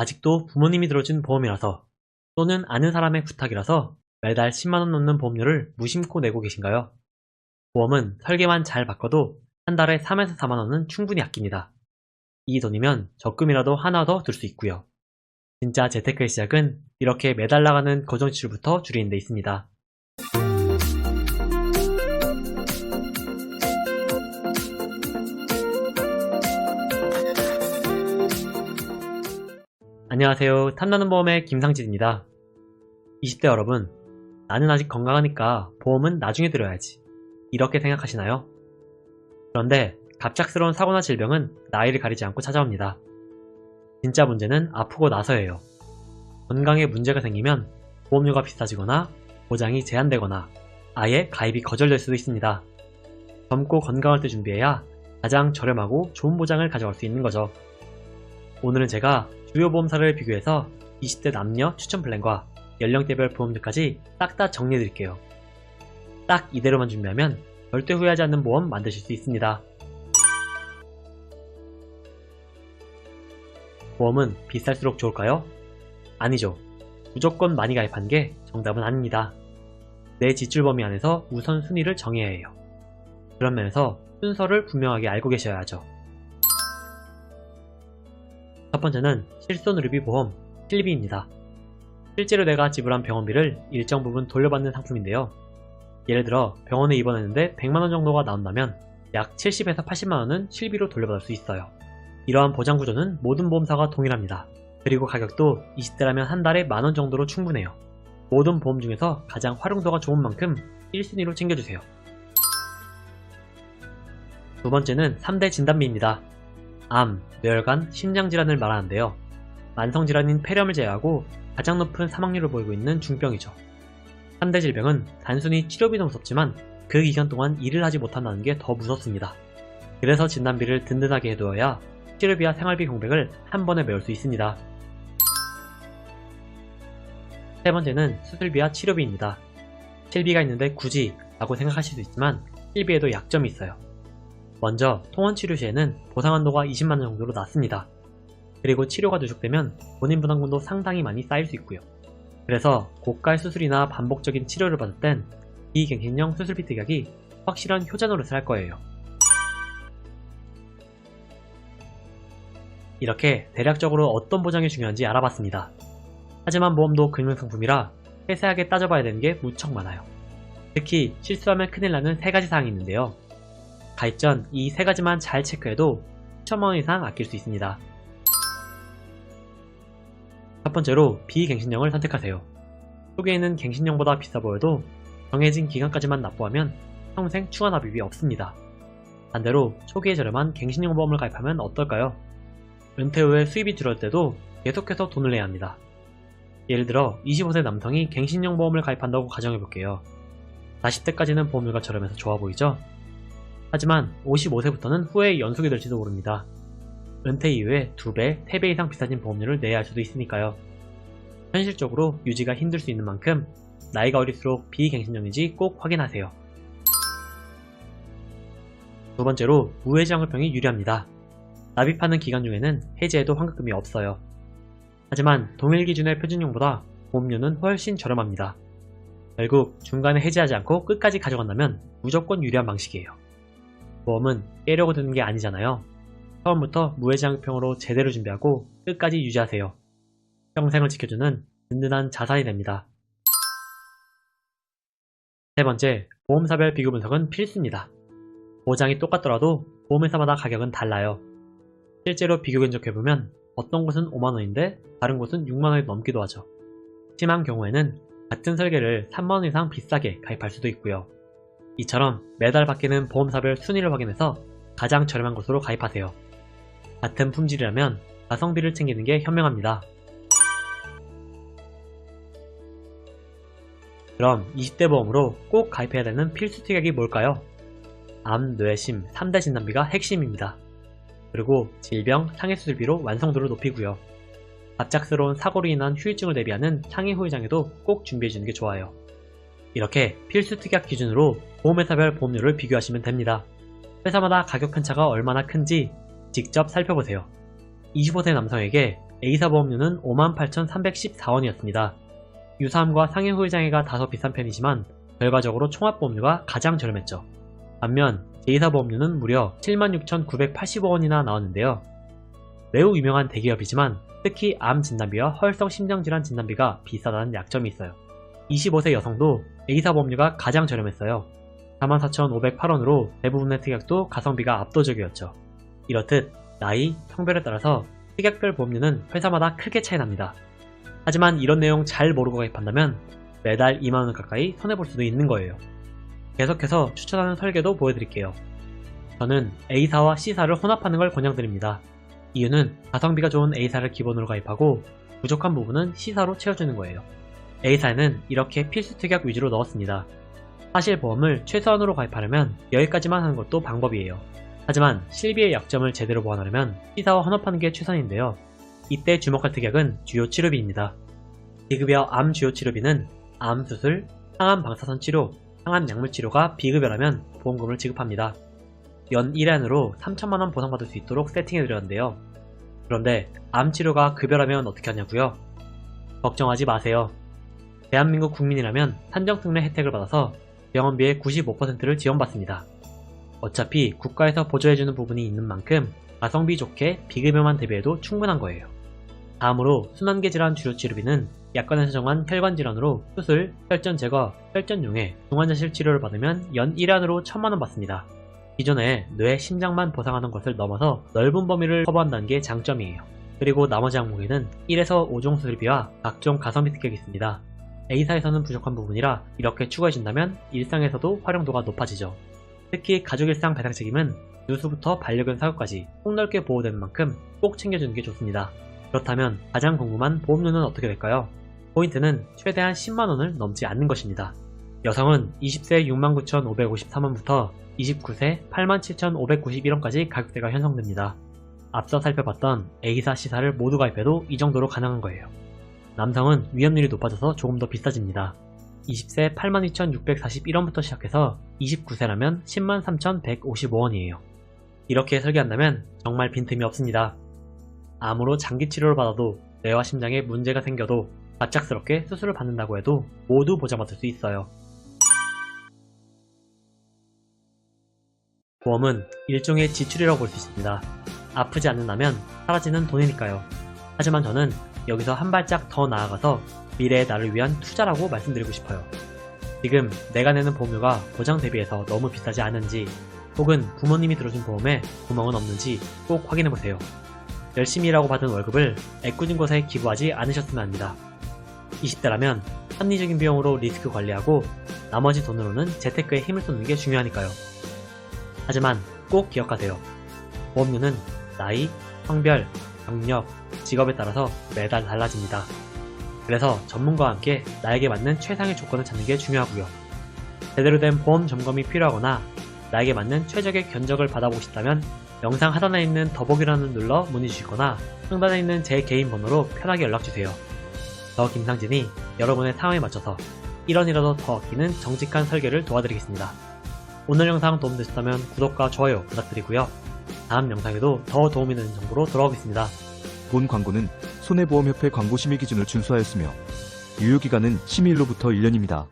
아직도 부모님이 들어준 보험이라서 또는 아는 사람의 부탁이라서 매달 10만원 넘는 보험료를 무심코 내고 계신가요? 보험은 설계만 잘 바꿔도 한 달에 3에서 4만원은 충분히 아낍니다. 이 돈이면 적금이라도 하나 더 들 수 있고요. 진짜 재테크의 시작은 이렇게 매달 나가는 고정지출부터 줄이는 데 있습니다. 안녕하세요. 탐나는 보험의 김상진입니다. 20대 여러분, 나는 아직 건강하니까 보험은 나중에 들어야지, 이렇게 생각하시나요? 그런데 갑작스러운 사고나 질병은 나이를 가리지 않고 찾아옵니다. 진짜 문제는 아프고 나서예요. 건강에 문제가 생기면 보험료가 비싸지거나 보장이 제한되거나 아예 가입이 거절될 수도 있습니다. 젊고 건강할 때 준비해야 가장 저렴하고 좋은 보장을 가져갈 수 있는 거죠. 오늘은 제가 주요 보험사를 비교해서 20대 남녀 추천 플랜과 연령대별 보험료까지 딱 다 정리해드릴게요. 딱 이대로만 준비하면 절대 후회하지 않는 보험 만드실 수 있습니다. 보험은 비쌀수록 좋을까요? 아니죠. 무조건 많이 가입하는 게 정답은 아닙니다. 내 지출 범위 안에서 우선순위를 정해야 해요. 그런 면에서 순서를 분명하게 알고 계셔야 하죠. 첫 번째는 실손의료비 보험, 실비입니다. 실제로 내가 지불한 병원비를 일정 부분 돌려받는 상품인데요. 예를 들어 병원에 입원했는데 100만원 정도가 나온다면 약 70에서 80만원은 실비로 돌려받을 수 있어요. 이러한 보장 구조는 모든 보험사가 동일합니다. 그리고 가격도 20대라면 한 달에 만원 정도로 충분해요. 모든 보험 중에서 가장 활용도가 좋은 만큼 1순위로 챙겨주세요. 두 번째는 3대 진단비입니다. 암, 뇌혈관, 심장질환을 말하는데요. 만성질환인 폐렴을 제외하고 가장 높은 사망률을 보이고 있는 중병이죠. 3대 질병은 단순히 치료비도 무섭지만 그 기간 동안 일을 하지 못한다는 게 더 무섭습니다. 그래서 진단비를 든든하게 해두어야 치료비와 생활비 공백을 한 번에 메울 수 있습니다. 세 번째는 수술비와 치료비입니다. 실비가 있는데 굳이 라고 생각하실 수 있지만 실비에도 약점이 있어요. 먼저 통원 치료 시에는 보상 한도가 20만원 정도로 낮습니다. 그리고 치료가 누적되면 본인 부담금도 상당히 많이 쌓일 수 있고요. 그래서 고가의 수술이나 반복적인 치료를 받을 땐 비갱신형 수술비 특약이 확실한 효자 노릇을 할 거예요. 이렇게 대략적으로 어떤 보장이 중요한지 알아봤습니다. 하지만 보험도 금융상품이라 세세하게 따져봐야 되는 게 무척 많아요. 특히 실수하면 큰일 나는 3가지 사항이 있는데요. 가입 전 이 3가지만 잘 체크해도 1,000만원 이상 아낄 수 있습니다. 첫 번째로 비갱신형을 선택하세요. 초기에는 갱신형보다 비싸 보여도 정해진 기간까지만 납부하면 평생 추가 납입이 없습니다. 반대로 초기에 저렴한 갱신형 보험을 가입하면 어떨까요? 은퇴 후에 수입이 줄어들 때도 계속해서 돈을 내야 합니다. 예를 들어 25세 남성이 갱신형 보험을 가입한다고 가정해볼게요. 40대까지는 보험료가 저렴해서 좋아 보이죠? 하지만 55세부터는 후회의 연속이 될지도 모릅니다. 은퇴 이후에 2배, 3배 이상 비싸진 보험료를 내야 할 수도 있으니까요. 현실적으로 유지가 힘들 수 있는 만큼 나이가 어릴수록 비갱신형인지 꼭 확인하세요. 두 번째로 무해지환급형이 유리합니다. 납입하는 기간 중에는 해지해도 환급금이 없어요. 하지만 동일 기준의 표준형보다 보험료는 훨씬 저렴합니다. 결국 중간에 해지하지 않고 끝까지 가져간다면 무조건 유리한 방식이에요. 보험은 깨려고 드는 게 아니잖아요. 처음부터 무해지환급형으로 제대로 준비하고 끝까지 유지하세요. 평생을 지켜주는 든든한 자산이 됩니다. 세 번째, 보험사별 비교 분석은 필수입니다. 보장이 똑같더라도 보험회사마다 가격은 달라요. 실제로 비교 견적해보면 어떤 곳은 5만원인데 다른 곳은 6만원이 넘기도 하죠. 심한 경우에는 같은 설계를 3만원 이상 비싸게 가입할 수도 있고요. 이처럼 매달 바뀌는 보험사별 순위를 확인해서 가장 저렴한 곳으로 가입하세요. 같은 품질이라면 가성비를 챙기는 게 현명합니다. 그럼 20대 보험으로 꼭 가입해야 되는 필수 특약이 뭘까요? 암, 뇌, 심 3대 진단비가 핵심입니다. 그리고 질병, 상해 수술비로 완성도를 높이고요. 갑작스러운 사고로 인한 후유증을 대비하는 상해 후유장에도 꼭 준비해주는 게 좋아요. 이렇게 필수 특약 기준으로 보험회사별 보험료를 비교하시면 됩니다. 회사마다 가격 편차가 얼마나 큰지 직접 살펴보세요. 25세 남성에게 A사 보험료는 58,314원이었습니다. 유사함과 상해후유장애가 다소 비싼 편이지만 결과적으로 총합보험료가 가장 저렴했죠. 반면 J사 보험료는 무려 76,985원이나 나왔는데요. 매우 유명한 대기업이지만 특히 암 진단비와 허혈성 심장질환 진단비가 비싸다는 약점이 있어요. 25세 여성도 A사 보험료가 가장 저렴했어요. 44,508원으로 대부분의 특약도 가성비가 압도적이었죠. 이렇듯 나이, 성별에 따라서 특약별 보험료는 회사마다 크게 차이납니다. 하지만 이런 내용 잘 모르고 가입한다면 매달 2만원 가까이 손해볼 수도 있는 거예요. 계속해서 추천하는 설계도 보여드릴게요. 저는 A사와 C사를 혼합하는 걸 권장드립니다. 이유는 가성비가 좋은 A사를 기본으로 가입하고 부족한 부분은 C사로 채워주는 거예요. A사에는 이렇게 필수 특약 위주로 넣었습니다. 사실 보험을 최소한으로 가입하려면 여기까지만 하는 것도 방법이에요. 하지만 실비의 약점을 제대로 보완하려면 C사와 혼합하는 게 최선인데요. 이때 주목할 특약은 주요 치료비입니다. 비급여 암 주요 치료비는 암 수술, 항암 방사선 치료, 항암 약물 치료가 비급여라면 보험금을 지급합니다. 연 1회 안으로 3천만원 보상받을 수 있도록 세팅해드렸는데요. 그런데 암 치료가 급여라면 어떻게 하냐고요? 걱정하지 마세요. 대한민국 국민이라면 산정특례 혜택을 받아서 병원비의 95%를 지원받습니다. 어차피 국가에서 보조해주는 부분이 있는 만큼 가성비 좋게 비급여만 대비해도 충분한 거예요. 다음으로 순환계 질환 주요 치료비는 약관에서 정한 혈관 질환으로 수술, 혈전 제거, 혈전 용해, 중환자실 치료를 받으면 연 1회 안으로 1,000만원 받습니다. 기존에 뇌, 심장만 보상하던 것을 넘어서 넓은 범위를 커버한다는 게 장점이에요. 그리고 나머지 항목에는 1에서 5종 수술비와 각종 가성비 특약이 있습니다. A사에서는 부족한 부분이라 이렇게 추가해준다면 일상에서도 활용도가 높아지죠. 특히 가족일상 배상 책임은 누수부터 반려견 사육까지 폭넓게 보호되는 만큼 꼭 챙겨주는 게 좋습니다. 그렇다면 가장 궁금한 보험료는 어떻게 될까요? 포인트는 최대한 10만원을 넘지 않는 것입니다. 여성은 20세 69,553원부터 29세 87,591원까지 가격대가 형성됩니다. 앞서 살펴봤던 A사, C사를 모두 가입해도 이 정도로 가능한 거예요. 남성은 위험률이 높아져서 조금 더 비싸집니다. 20세 82,641원부터 시작해서 29세라면 103,155원이에요. 이렇게 설계한다면 정말 빈틈이 없습니다. 암으로 장기 치료를 받아도 뇌와 심장에 문제가 생겨도 갑작스럽게 수술을 받는다고 해도 모두 보장받을 수 있어요. 보험은 일종의 지출이라고 볼 수 있습니다. 아프지 않는다면 사라지는 돈이니까요. 하지만 저는 여기서 한 발짝 더 나아가서 미래의 나를 위한 투자라고 말씀드리고 싶어요. 지금 내가 내는 보험료가 보장 대비해서 너무 비싸지 않은지 혹은 부모님이 들어준 보험에 구멍은 없는지 꼭 확인해보세요. 열심히 일하고 받은 월급을 애꿎은 곳에 기부하지 않으셨으면 합니다. 20대라면 합리적인 비용으로 리스크 관리하고 나머지 돈으로는 재테크에 힘을 쏟는 게 중요하니까요. 하지만 꼭 기억하세요. 보험료는 나이, 성별, 경력, 직업에 따라서 매달 달라집니다. 그래서 전문가와 함께 나에게 맞는 최상의 조건을 찾는 게 중요하고요. 제대로 된 보험 점검이 필요하거나 나에게 맞는 최적의 견적을 받아보고 싶다면 영상 하단에 있는 더보기란을 눌러 문의 주시거나 상단에 있는 제 개인 번호로 편하게 연락주세요. 저 김상진이 여러분의 상황에 맞춰서 1원이라도 더 아끼는 정직한 설계를 도와드리겠습니다. 오늘 영상 도움되셨다면 구독과 좋아요 부탁드리고요. 다음 영상에도 더 도움이 되는 정보로 돌아오겠습니다. 본 광고는 손해보험협회 광고심의 기준을 준수하였으며 유효기간은 심의일로부터 1년입니다.